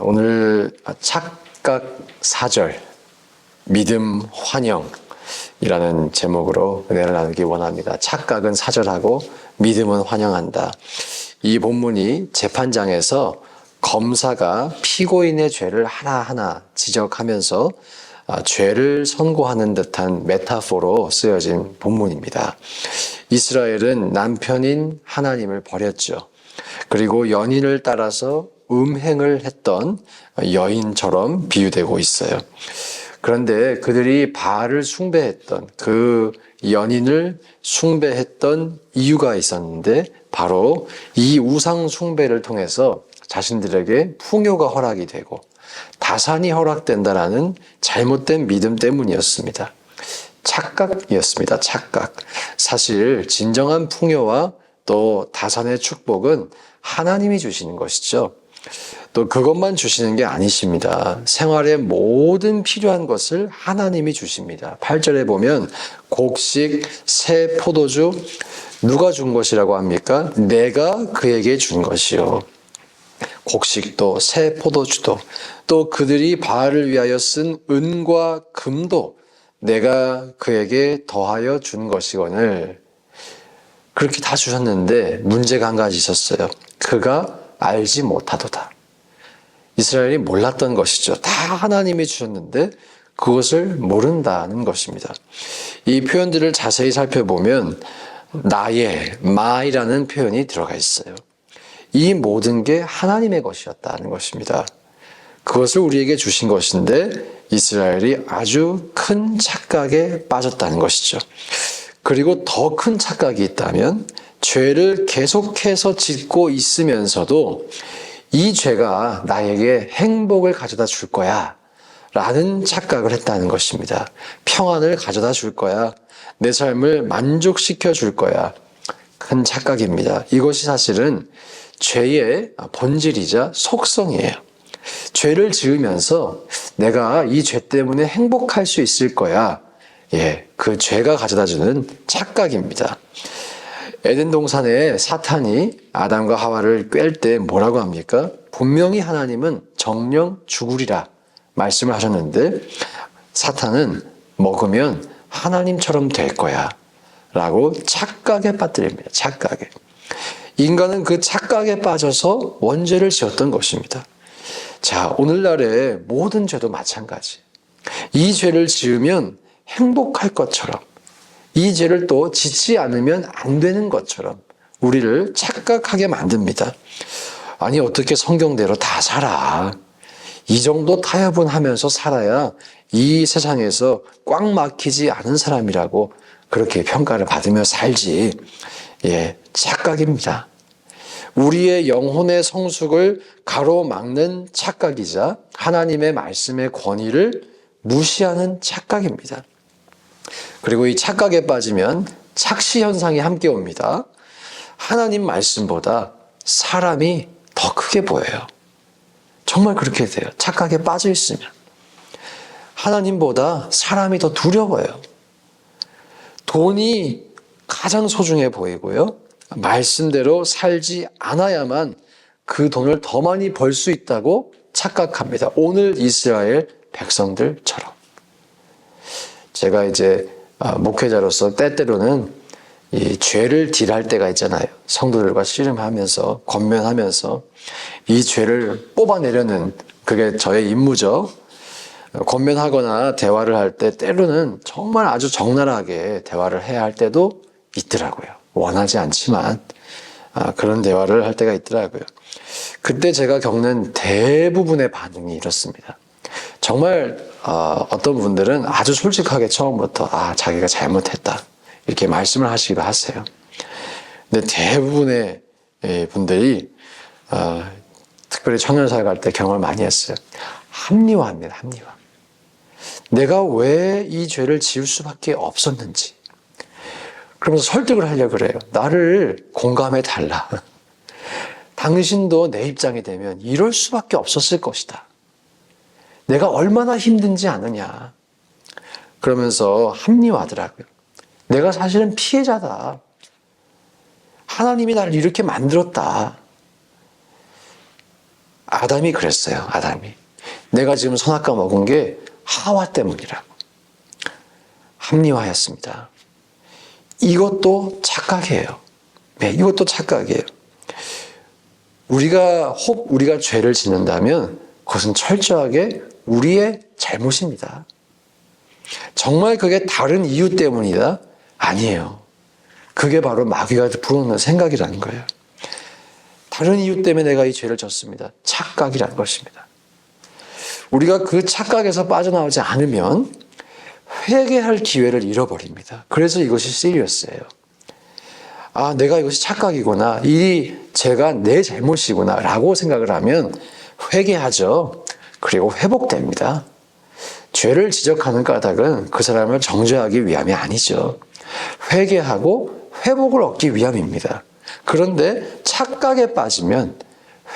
오늘 착각 사절 믿음 환영이라는 제목으로 은혜를 나누기 원합니다. 착각은 사절하고 믿음은 환영한다. 이 본문이 재판장에서 검사가 피고인의 죄를 하나하나 지적하면서 죄를 선고하는 듯한 메타포로 쓰여진 본문입니다. 이스라엘은 남편인 하나님을 버렸죠. 그리고 연인을 따라서 음행을 했던 여인처럼 비유되고 있어요. 그런데 그들이 바알을 숭배했던 그 연인을 숭배했던 이유가 있었는데 바로 이 우상 숭배를 통해서 자신들에게 풍요가 허락이 되고 다산이 허락된다라는 잘못된 믿음 때문이었습니다. 착각이었습니다. 착각. 사실 진정한 풍요와 또 다산의 축복은 하나님이 주시는 것이죠. 또 그것만 주시는 게 아니십니다. 생활의 모든 필요한 것을 하나님이 주십니다. 8절에 보면 곡식, 새 포도주 누가 준 것이라고 합니까? 내가 그에게 준 것이요. 곡식도 새 포도주도 또 그들이 바알을 위하여 쓴 은과 금도 내가 그에게 더하여 준 것이거늘. 그렇게 다 주셨는데 문제가 한 가지 있었어요. 그가 알지 못하도다. 이스라엘이 몰랐던 것이죠. 다 하나님이 주셨는데 그것을 모른다는 것입니다. 이 표현들을 자세히 살펴보면 나의, my라는 표현이 들어가 있어요. 이 모든 게 하나님의 것이었다는 것입니다. 그것을 우리에게 주신 것인데 이스라엘이 아주 큰 착각에 빠졌다는 것이죠. 그리고 더 큰 착각이 있다면 죄를 계속해서 짓고 있으면서도 이 죄가 나에게 행복을 가져다 줄 거야 라는 착각을 했다는 것입니다. 평안을 가져다 줄 거야. 내 삶을 만족시켜 줄 거야. 큰 착각입니다. 이것이 사실은 죄의 본질이자 속성이에요. 죄를 지으면서 내가 이 죄 때문에 행복할 수 있을 거야. 그 죄가 가져다주는 착각입니다. 에덴 동산에 사탄이 아담과 하와를 꿰을 때 뭐라고 합니까? 분명히 하나님은 정령 죽으리라 말씀을 하셨는데 사탄은 먹으면 하나님처럼 될 거야 라고 착각에 빠뜨립니다. 착각에. 인간은 그 착각에 빠져서 원죄를 지었던 것입니다. 자, 오늘날의 모든 죄도 마찬가지. 이 죄를 지으면 행복할 것처럼, 이 죄를 또 짓지 않으면 안 되는 것처럼 우리를 착각하게 만듭니다. 아니, 어떻게 성경대로 다 살아? 이 정도 타협은 하면서 살아야 이 세상에서 꽉 막히지 않은 사람이라고 그렇게 평가를 받으며 살지. 착각입니다. 우리의 영혼의 성숙을 가로막는 착각이자 하나님의 말씀의 권위를 무시하는 착각입니다. 그리고 이 착각에 빠지면 착시 현상이 함께 옵니다. 하나님 말씀보다 사람이 더 크게 보여요. 정말 그렇게 돼요. 착각에 빠져 있으면. 하나님보다 사람이 더 두려워요. 돈이 가장 소중해 보이고요. 말씀대로 살지 않아야만 그 돈을 더 많이 벌 수 있다고 착각합니다. 오늘 이스라엘 백성들처럼. 제가 이제 목회자로서 때때로는 이 죄를 딜할 때가 있잖아요. 성도들과 씨름하면서 권면하면서 이 죄를 뽑아내려는 그게 저의 임무죠. 권면하거나 대화를 할 때 때로는 정말 아주 적나라하게 대화를 해야 할 때도 있더라고요. 원하지 않지만 그런 대화를 할 때가 있더라고요. 그때 제가 겪는 대부분의 반응이 이렇습니다. 정말 어떤 분들은 아주 솔직하게 처음부터 자기가 잘못했다 이렇게 말씀을 하시기도 하세요. 근데 대부분의 분들이 특별히 청년사회 갈 때 경험을 많이 했어요. 합리화합니다. 합리화. 내가 왜 이 죄를 지을 수밖에 없었는지 그러면서 설득을 하려고 그래요. 나를 공감해 달라. 당신도 내 입장이 되면 이럴 수밖에 없었을 것이다. 내가 얼마나 힘든지 아느냐. 그러면서 합리화하더라고요. 내가 사실은 피해자다. 하나님이 나를 이렇게 만들었다. 아담이 그랬어요. 아담이. 내가 지금 선악과 먹은 게 하와 때문이라고 합리화했습니다. 이것도 착각이에요. 네, 이것도 착각이에요. 우리가 죄를 짓는다면 그것은 철저하게 우리의 잘못입니다. 정말 그게 다른 이유 때문이다? 아니에요. 그게 바로 마귀가 불어넣는 생각이라는 거예요. 다른 이유 때문에 내가 이 죄를 졌습니다. 착각이라는 것입니다. 우리가 그 착각에서 빠져나오지 않으면 회개할 기회를 잃어버립니다. 그래서 이것이 시리어스예요. 아, 내가 이것이 착각이구나. 이 죄가 내 잘못이구나 라고 생각을 하면 회개하죠. 그리고 회복됩니다. 죄를 지적하는 까닭은 그 사람을 정죄하기 위함이 아니죠. 회개하고 회복을 얻기 위함입니다. 그런데 착각에 빠지면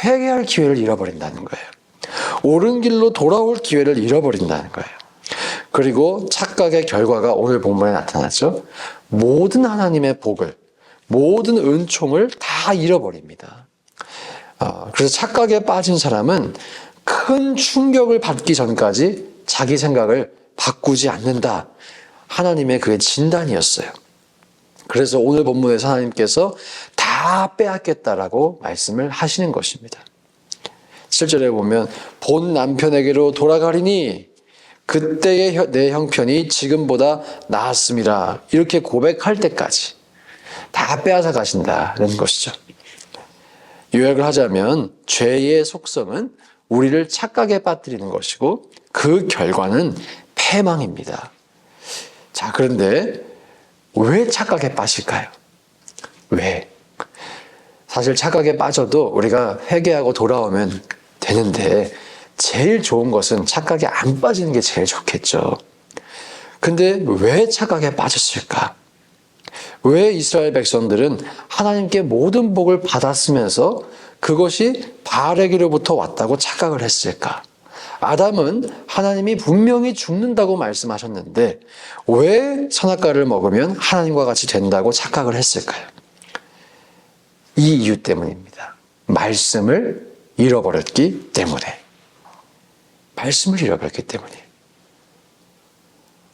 회개할 기회를 잃어버린다는 거예요. 옳은 길로 돌아올 기회를 잃어버린다는 거예요. 그리고 착각의 결과가 오늘 본문에 나타나죠. 모든 하나님의 복을, 모든 은총을 다 잃어버립니다. 그래서 착각에 빠진 사람은 큰 충격을 받기 전까지 자기 생각을 바꾸지 않는다. 하나님의 그의 진단이었어요. 그래서 오늘 본문에서 하나님께서 다 빼앗겠다라고 말씀을 하시는 것입니다. 7절에 보면 본 남편에게로 돌아가리니 그때의 내 형편이 지금보다 나았음이라 이렇게 고백할 때까지 다 빼앗아 가신다는 것이죠. 요약을 하자면 죄의 속성은 우리를 착각에 빠뜨리는 것이고 그 결과는 패망입니다. 자, 그런데 왜 착각에 빠질까요? 왜? 사실 착각에 빠져도 우리가 회개하고 돌아오면 되는데 제일 좋은 것은 착각에 안 빠지는 게 제일 좋겠죠. 근데 왜 착각에 빠졌을까? 왜 이스라엘 백성들은 하나님께 모든 복을 받았으면서 그것이 바알에게로부터 왔다고 착각을 했을까? 아담은 하나님이 분명히 죽는다고 말씀하셨는데 왜 선악과를 먹으면 하나님과 같이 된다고 착각을 했을까요? 이 이유 때문입니다. 말씀을 잃어버렸기 때문에. 말씀을 잃어버렸기 때문에.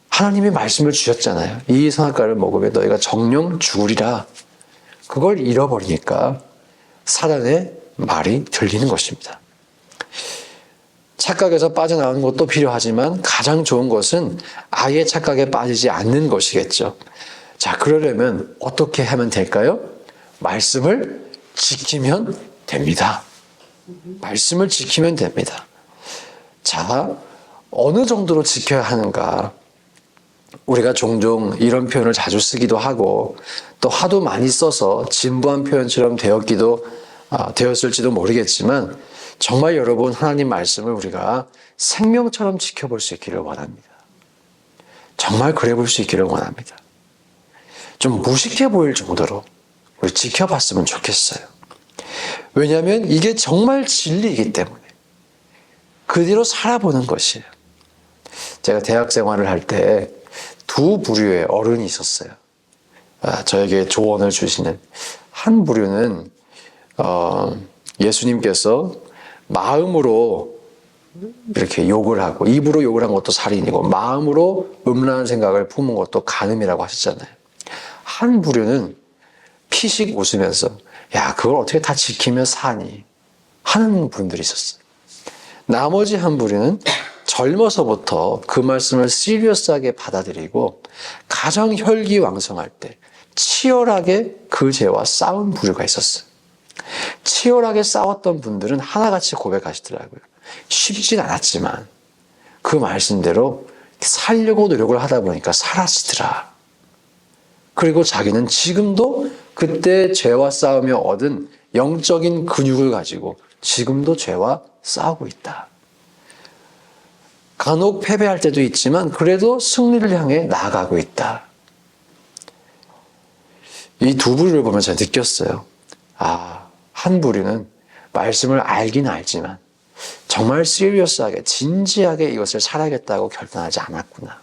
하나님이 말씀을 주셨잖아요. 이 선악과를 먹으면 너희가 정령 죽으리라. 그걸 잃어버리니까 사단의 말이 들리는 것입니다. 착각에서 빠져나오는 것도 필요하지만 가장 좋은 것은 아예 착각에 빠지지 않는 것이겠죠. 자, 그러려면 어떻게 하면 될까요? 말씀을 지키면 됩니다. 말씀을 지키면 됩니다. 자, 어느 정도로 지켜야 하는가? 우리가 종종 이런 표현을 자주 쓰기도 하고 또 하도 많이 써서 진부한 표현처럼 되었을지도 모르겠지만 정말 여러분 하나님 말씀을 우리가 생명처럼 지켜볼 수 있기를 원합니다. 정말 그래 볼 수 있기를 원합니다. 좀 무식해 보일 정도로 우리 지켜봤으면 좋겠어요. 왜냐하면 이게 정말 진리이기 때문에 그대로 살아보는 것이에요. 제가 대학 생활을 할 때 두 부류의 어른이 있었어요. 저에게 조언을 주시는 한 부류는 예수님께서 마음으로 이렇게 욕을 하고 입으로 욕을 한 것도 살인이고 마음으로 음란한 생각을 품은 것도 간음이라고 하셨잖아요. 한 부류는 피식 웃으면서 야, 그걸 어떻게 다 지키며 사니? 하는 분들이 있었어요. 나머지 한 부류는 젊어서부터 그 말씀을 시리어스하게 받아들이고 가장 혈기왕성할 때 치열하게 그 죄와 싸운 부류가 있었어요. 치열하게 싸웠던 분들은 하나같이 고백하시더라고요. 쉽진 않았지만 그 말씀대로 살려고 노력을 하다 보니까 사라지더라. 그리고 자기는 지금도 그때 죄와 싸우며 얻은 영적인 근육을 가지고 지금도 죄와 싸우고 있다. 간혹 패배할 때도 있지만 그래도 승리를 향해 나아가고 있다. 이 두 부류를 보면서 느꼈어요. 한 부류는 말씀을 알긴 알지만 정말 시리어스하게 진지하게 이것을 살아야겠다고 결단하지 않았구나.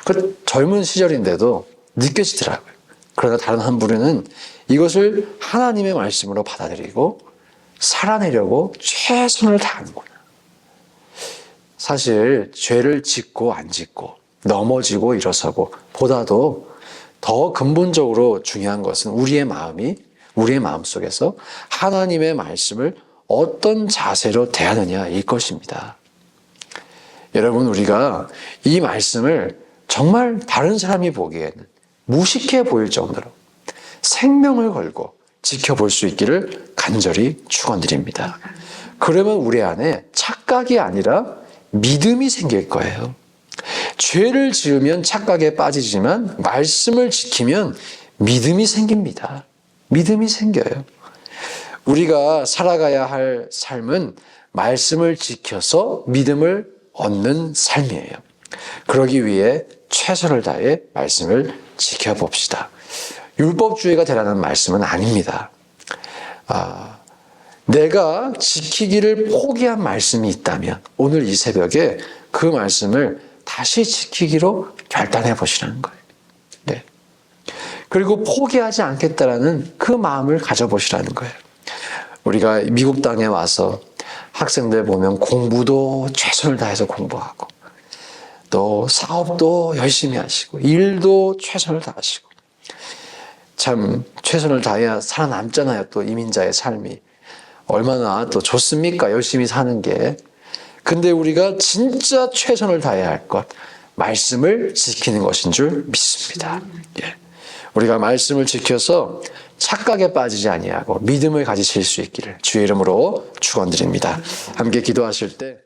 그 젊은 시절인데도 느껴지더라고요. 그러나 다른 한 부류는 이것을 하나님의 말씀으로 받아들이고 살아내려고 최선을 다하는구나. 사실 죄를 짓고 안 짓고 넘어지고 일어서고 보다도 더 근본적으로 중요한 것은 우리의 마음 속에서 하나님의 말씀을 어떤 자세로 대하느냐 일 것입니다. 여러분, 우리가 이 말씀을 정말 다른 사람이 보기에는 무식해 보일 정도로 생명을 걸고 지켜볼 수 있기를 간절히 축원드립니다. 그러면 우리 안에 착각이 아니라 믿음이 생길 거예요. 죄를 지으면 착각에 빠지지만 말씀을 지키면 믿음이 생깁니다. 믿음이 생겨요. 우리가 살아가야 할 삶은 말씀을 지켜서 믿음을 얻는 삶이에요. 그러기 위해 최선을 다해 말씀을 지켜봅시다. 율법주의가 되라는 말씀은 아닙니다. 내가 지키기를 포기한 말씀이 있다면 오늘 이 새벽에 그 말씀을 다시 지키기로 결단해 보시라는 거예요. 네. 그리고 포기하지 않겠다라는 그 마음을 가져보시라는 거예요. 우리가 미국 땅에 와서 학생들 보면 공부도 최선을 다해서 공부하고 또 사업도 열심히 하시고 일도 최선을 다하시고 참 최선을 다해야 살아남잖아요. 또 이민자의 삶이 얼마나 또 좋습니까? 열심히 사는 게. 근데 우리가 진짜 최선을 다해야 할 것, 말씀을 지키는 것인 줄 믿습니다. 예. 우리가 말씀을 지켜서 착각에 빠지지 아니하고 믿음을 가지실 수 있기를 주의 이름으로 축원드립니다. 함께 기도하실 때